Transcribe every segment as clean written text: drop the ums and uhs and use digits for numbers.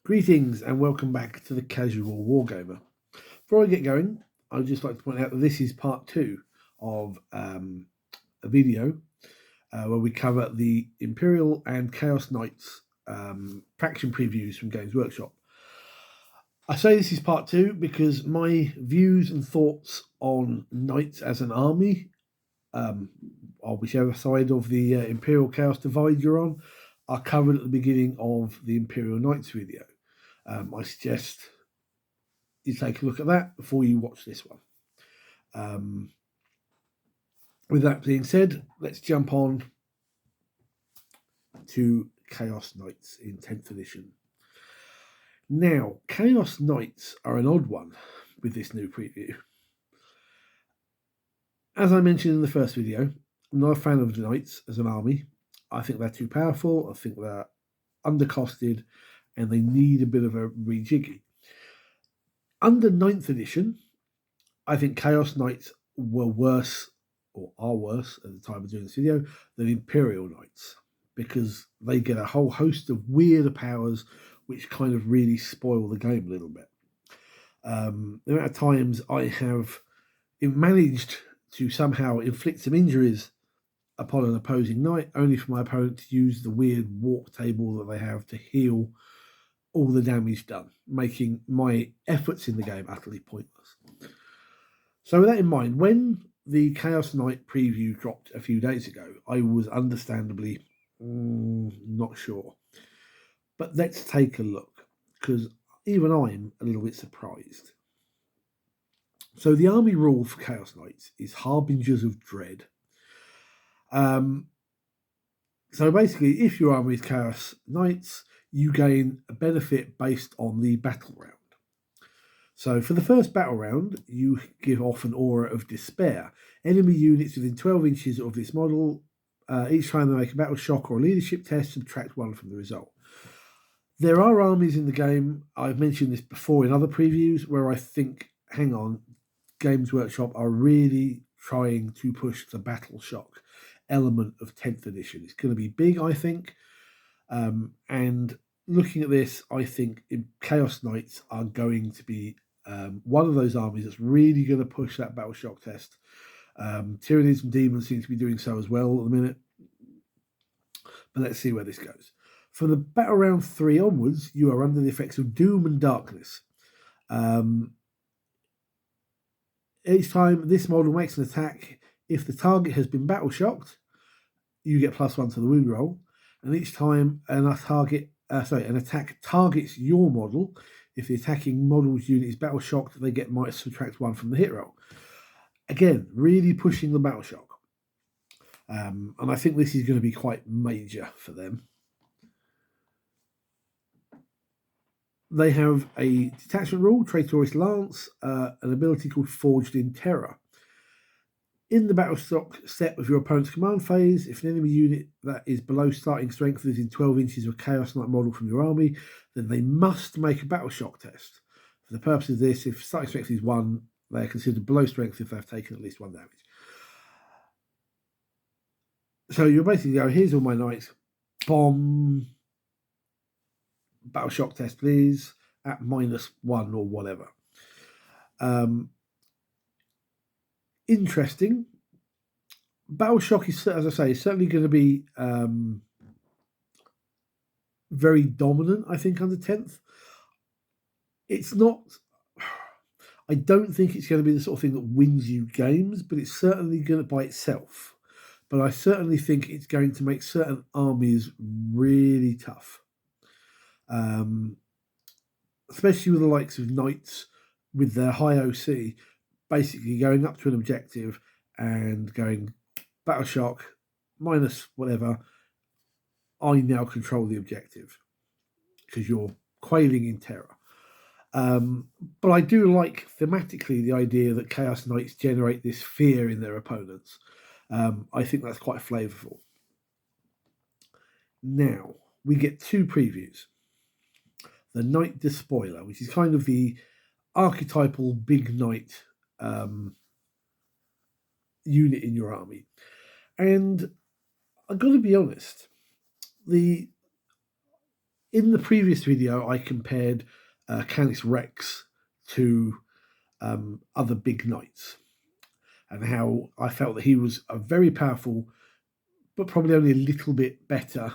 Greetings and welcome back to the Casual Wargamer. Before I get going, I'd just like to point out that this is part two of a video where we cover the Imperial and Chaos Knights faction previews from Games Workshop. I say this is part two because my views and thoughts on Knights as an army, on whichever side of the Imperial Chaos divide you're on, are covered at the beginning of the Imperial Knights video. I suggest you take a look at that before you watch this one. With that being said, let's jump on to Chaos Knights in 10th edition. Now, Chaos Knights are an odd one with this new preview. As I mentioned in the first video, I'm not a fan of the Knights as an army. I think they're too powerful, I think they're undercosted, and they need a bit of a rejiggy. Under 9th edition, I think Chaos Knights were worse, or are worse at the time of doing this video, than Imperial Knights, because they get a whole host of weirder powers which kind of really spoil the game a little bit. The amount of times I have managed to somehow inflict some injuries upon an opposing knight, only for my opponent to use the weird walk table that they have to heal all the damage done, making my efforts in the game utterly pointless. So with that in mind, when the Chaos Knight preview dropped a few days ago, I was understandably not sure. But let's take a look, because even I'm a little bit surprised. So the army rule for Chaos Knights is Harbingers of Dread. So basically, if your army is Chaos Knights, you gain a benefit based on the battle round. So for the first battle round, you give off an aura of despair. Enemy units within 12 inches of this model, each time they make a battle shock or a leadership test, subtract 1 from the result. There are armies in the game, I've mentioned this before in other previews, where I think, hang on, Games Workshop are really trying to push the battle shock element of 10th edition. It's going to be big, I think. And looking at this, I think Chaos Knights are going to be one of those armies that's really going to push that battle shock test. Tyranids and Demons seem to be doing so as well at the minute. But let's see where this goes. From the battle round 3 onwards, you are under the effects of Doom and Darkness. Each time this model makes an attack, if the target has been battle shocked, you get +1 to the wound roll. And each time an attack targets your model, if the attacking model's unit is battle shocked, they get subtract 1 from the hit roll. Again, really pushing the battle shock. And I think this is going to be quite major for them. They have a detachment rule, Traitorous Lance, an ability called Forged in Terror. In the battle shock step of your opponent's command phase, if an enemy unit that is below starting strength is in 12 inches of a Chaos Knight model from your army, then they must make a battle shock test. For the purpose of this, if starting strength is 1, they are considered below strength if they've taken at least 1 damage. So you'll basically go, here's all my knights, bomb, battle shock test please, at -1 or whatever. Interesting. Battle shock is, as I say, certainly going to be very dominant, I think, under 10th. It's not, I don't think it's going to be the sort of thing that wins you games, but it's certainly going to by itself. But I certainly think it's going to make certain armies really tough. Especially with the likes of Knights with their high OC, basically going up to an objective and going battle shock, minus whatever, I now control the objective because you're quailing in terror. But I do like thematically the idea that Chaos Knights generate this fear in their opponents. I think that's quite flavourful. Now, we get 2 previews. The Knight Despoiler, which is kind of the archetypal big knight unit in your army. And I've got to be honest, the In the previous video, I compared Canis Rex to other big knights, and how I felt that he was a very powerful, but probably only a little bit better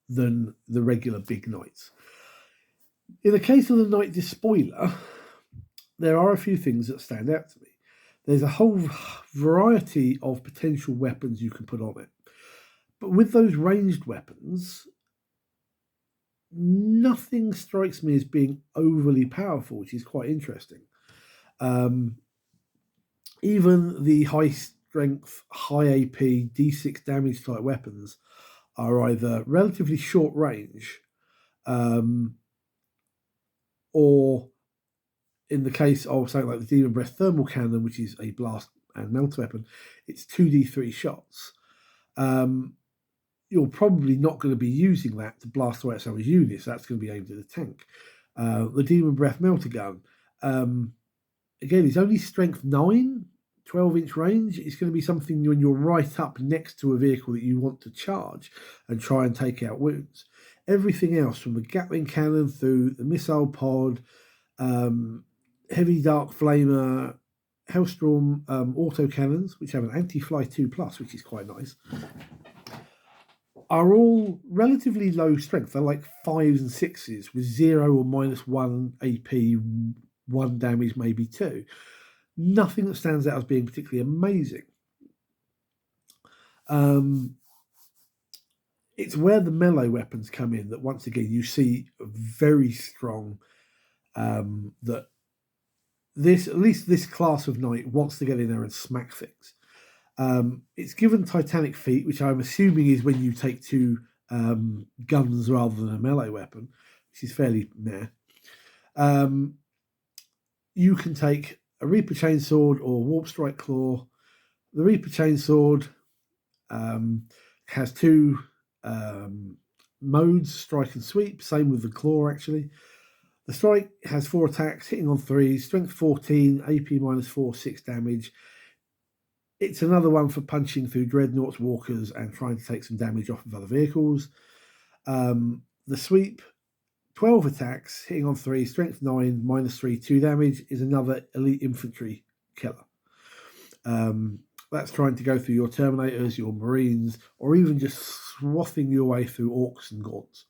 than the regular big knights. In the case of the Knight Despoiler, there are a few things that stand out to me. There's a whole variety of potential weapons you can put on it. But with those ranged weapons, nothing strikes me as being overly powerful, which is quite interesting. Even the high strength, high AP, D6 damage type weapons are either relatively short range, or in the case of something like the Demon Breath Thermal Cannon, which is a blast and melt weapon, it's 2d3 shots. You're probably not going to be using that to blast away at someone's units. That's going to be aimed at the tank. The Demon Breath Melter Gun, again, it's only strength 9, 12-inch range. It's going to be something when you're right up next to a vehicle that you want to charge and try and take out wounds. Everything else, from the Gatling Cannon through the Missile Pod, Heavy Dark Flamer, Hellstorm autocannons, which have an anti-fly 2+, which is quite nice, are all relatively low strength. They're like 5s and 6s with 0 or -1 AP, 1 damage, maybe 2. Nothing that stands out as being particularly amazing. It's where the melee weapons come in that once again you see very strong, that this, at least this class of knight, wants to get in there and smack things. It's given Titanic Feet, which I'm assuming is when you take 2 guns rather than a melee weapon, which is fairly meh. You can take a Reaper Chainsword or Warp Strike Claw. The Reaper Chainsword has 2 modes, strike and sweep, same with the Claw actually. The strike has 4 attacks, hitting on 3s, strength 14, AP -4, 6 damage. It's another one for punching through dreadnoughts, walkers, and trying to take some damage off of other vehicles. The sweep, 12 attacks, hitting on 3, strength 9, -3, 2 damage, is another elite infantry killer. That's trying to go through your Terminators, your Marines, or even just swathing your way through Orcs and Gaunts.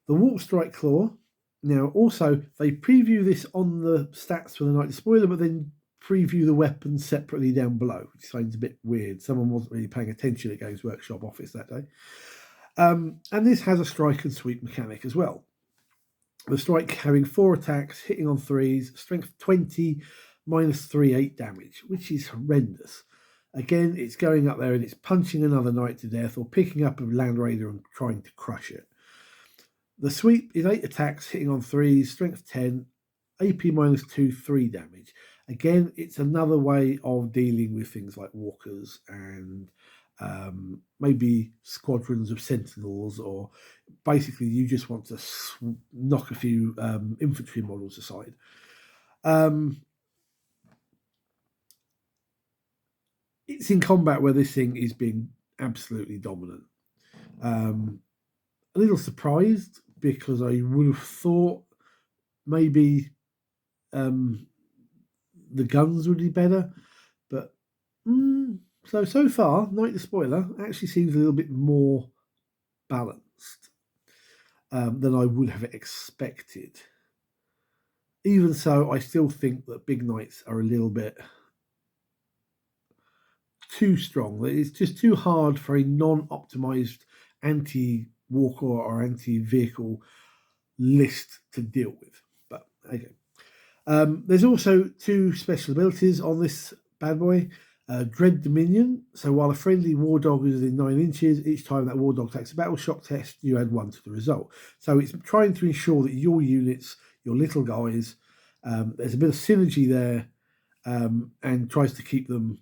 The Warp Strike Claw, now also, they preview this on the stats for the Knight Despoiler, but then preview the weapons separately down below, which seems a bit weird. Someone wasn't really paying attention at Games Workshop office that day. And this has a strike and sweep mechanic as well. The strike having 4 attacks, hitting on 3s, strength 20, -3, 8 damage, which is horrendous. Again, it's going up there and it's punching another knight to death or picking up a Land Raider and trying to crush it. The sweep is 8 attacks, hitting on 3s, strength 10, AP -2, 3 damage. Again, it's another way of dealing with things like walkers and maybe squadrons of sentinels, or basically you just want to knock a few infantry models aside. It's in combat where this thing is being absolutely dominant. A little surprised because I would have thought maybe the guns would be better, but so far, Knight Despoiler actually seems a little bit more balanced than I would have expected. Even so, I still think that big knights are a little bit too strong. It's just too hard for a non-optimized anti-walker or anti-vehicle list to deal with. But okay. There's also 2 special abilities on this bad boy. Dread Dominion. So while a friendly war dog is in 9 inches, each time that war dog takes a battle shock test, you add 1 to the result. So it's trying to ensure that your units, your little guys, there's a bit of synergy there, and tries to keep them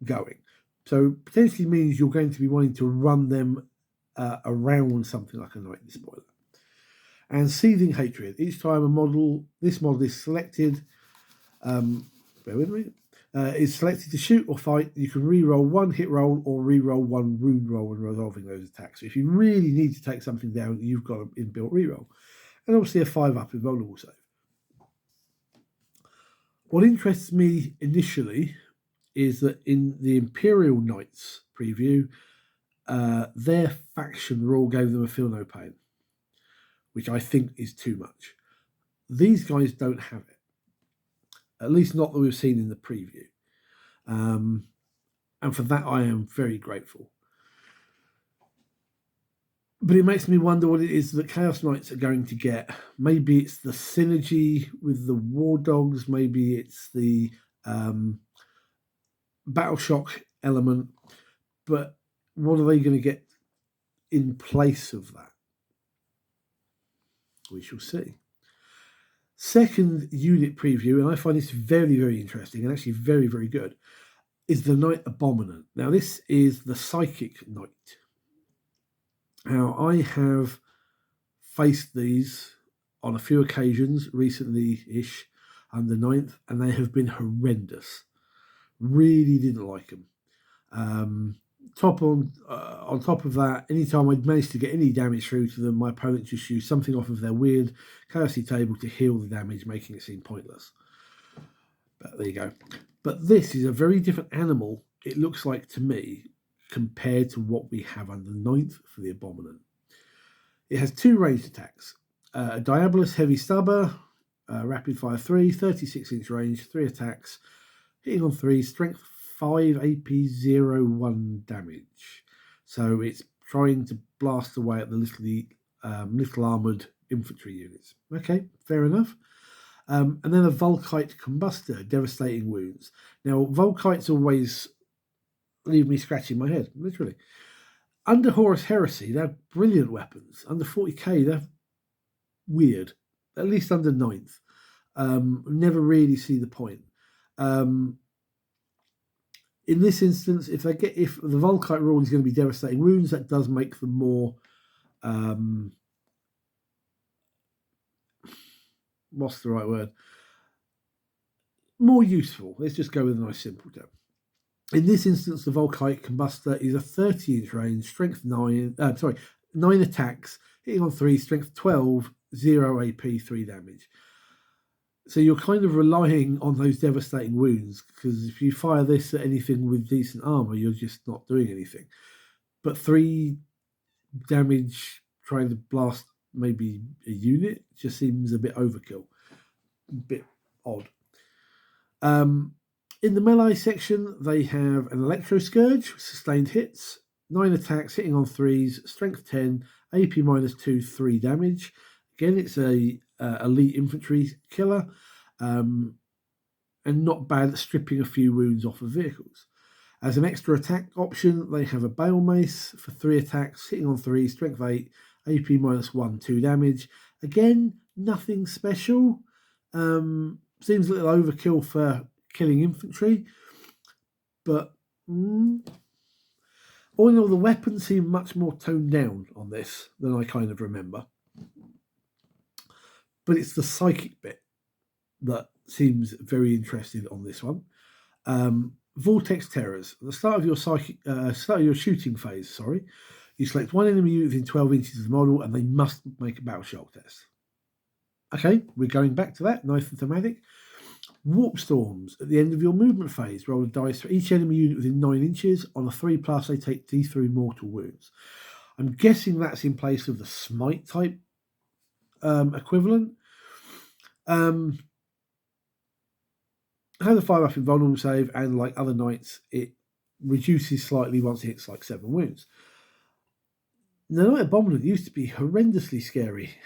going. So potentially means you're going to be wanting to run them around something like a Knight Despoiler. And Seething Hatred. Each time this model is selected, bear with me, is selected to shoot or fight, you can re-roll one hit roll or re-roll one wound roll when resolving those attacks. So if you really need to take something down, you've got an inbuilt re-roll. And obviously a 5-up invulnerable save. What interests me initially is that in the Imperial Knights preview, their faction rule gave them a feel no pain, which I think is too much. These guys don't have it, at least not that we've seen in the preview. And for that, I am very grateful. But it makes me wonder what it is that Chaos Knights are going to get. Maybe it's the synergy with the War Dogs. Maybe it's the Battle Shock element. But what are they going to get in place of that? We shall see. Second unit preview, and I find this very, very interesting and actually very, very good, is the Knight Abominant. Now, this is the Psychic Knight. Now, I have faced these on a few occasions recently-ish under 9th, and they have been horrendous. Really didn't like them. On top of that, anytime I'd managed to get any damage through to them, my opponent just used something off of their weird Chaosy table to heal the damage, making it seem pointless. But there you go. But this is a very different animal, it looks like to me, compared to what we have under 9th for the Abominant. It has 2 ranged attacks. A Diabolus Heavy Stubber, Rapid Fire 3, 36-inch range, 3 attacks, hitting on 3, Strength 5, AP 0, 1 damage. So it's trying to blast away at the little armoured infantry units. Okay, fair enough. And then a Volkite Combustor, Devastating Wounds. Now, Volkites always leave me scratching my head, literally. Under Horus Heresy, they're brilliant weapons. Under 40k, they're weird. At least under 9th. Never really see the point. In this instance, if the Volkite rule is going to be Devastating Wounds, that does make them more what's the right word? More useful. Let's just go with a nice simple term. In this instance, the Volkite Combustor is a 30-inch range, strength 9 attacks, hitting on 3, strength 12, 0 AP, 3 damage. So you're kind of relying on those devastating wounds, because if you fire this at anything with decent armor, you're just not doing anything. But 3 damage trying to blast maybe a unit just seems a bit overkill, a bit odd. In the melee section, they have an Electro Scourge, sustained hits, 9 attacks, hitting on 3s, strength 10, AP -2, 3 damage. Again, it's a elite infantry killer, and not bad at stripping a few wounds off of vehicles. As an extra attack option, they have a Bale Mace for 3 attacks, hitting on 3, strength 8, AP -1, 2 damage. Again, nothing special. Seems a little overkill for killing infantry, but all in all, the weapons seem much more toned down on this than I kind of remember. But it's the psychic bit that seems very interesting on this one. Vortex Terrors. At the start of your shooting phase, you select one enemy unit within 12 inches of the model, and they must make a battle shock test. Okay, we're going back to that. Nice and thematic. Warp Storms. At the end of your movement phase, roll a dice for each enemy unit within 9 inches. On a 3+, they take D3 mortal wounds. I'm guessing that's in place of the Smite type equivalent. Has a 5-up invulnerable save, and like other knights, it reduces slightly once it hits like 7 wounds. The Knight Abominant used to be horrendously scary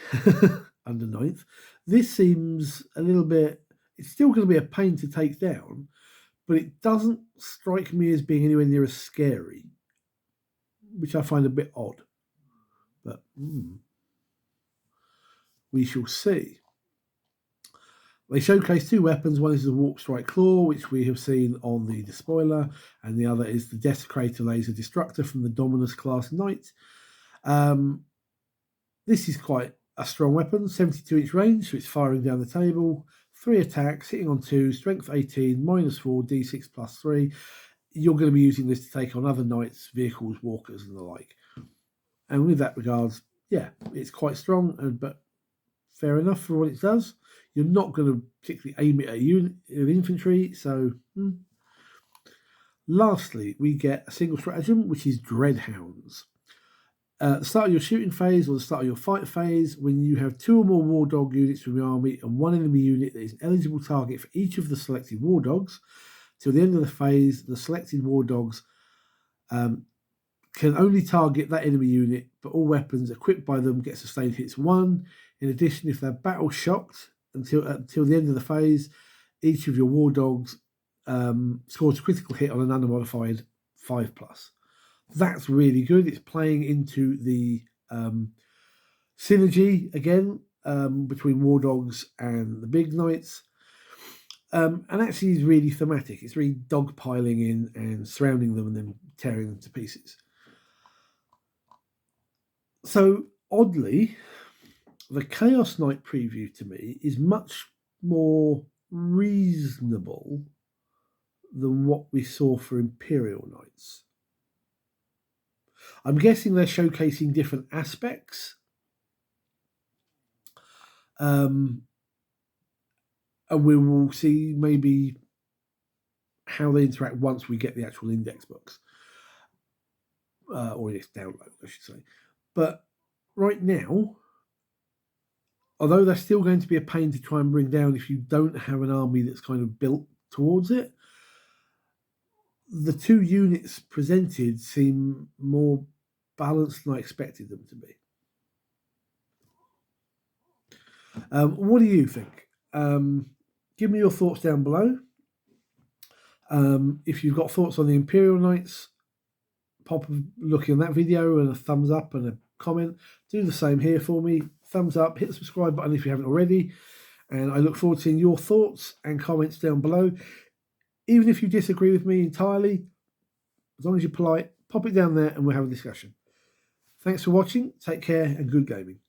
under 9th. This seems a little bit... It's still going to be a pain to take down, but it doesn't strike me as being anywhere near as scary, which I find a bit odd. But we shall see. They showcase 2 weapons. One is the Warp Strike Claw, which we have seen on the Despoiler, and the other is the Desecrator Laser Destructor from the Dominus class Knight. This is quite a strong weapon, 72-inch range, so it's firing down the table, 3 attacks, hitting on 2, strength 18, -4, d6 +3. You're going to be using this to take on other knights, vehicles, walkers, and the like. And with that regards, yeah, it's quite strong, but fair enough for what it does. You're not going to particularly aim it at a unit of infantry, so... Lastly, we get a single stratagem, which is Dreadhounds. At the start of your shooting phase or the start of your fight phase, when you have 2 or more war dog units from your army and 1 enemy unit that is an eligible target for each of the selected war dogs, till the end of the phase, the selected war dogs can only target that enemy unit, but all weapons equipped by them get sustained hits 1. In addition, if they're battle shocked until the end of the phase, each of your war dogs scores a critical hit on an unmodified 5+. That's really good. It's playing into the synergy again between war dogs and the big knights, and actually is really thematic. It's really dogpiling in and surrounding them and then tearing them to pieces. So oddly, the Chaos Knight preview to me is much more reasonable than what we saw for Imperial Knights. I'm guessing they're showcasing different aspects. And we will see maybe how they interact once we get the actual index books. Or its download, I should say. But right now, although they're still going to be a pain to try and bring down if you don't have an army that's kind of built towards it, the 2 units presented seem more balanced than I expected them to be. What do you think? Give me your thoughts down below. If you've got thoughts on the Imperial Knights, pop a look in that video and a thumbs up and a comment. Do the same here for me. Thumbs up, hit the subscribe button if you haven't already. And I look forward to seeing your thoughts and comments down below. Even if you disagree with me entirely, as long as you're polite, pop it down there and we'll have a discussion. Thanks for watching. Take care and good gaming.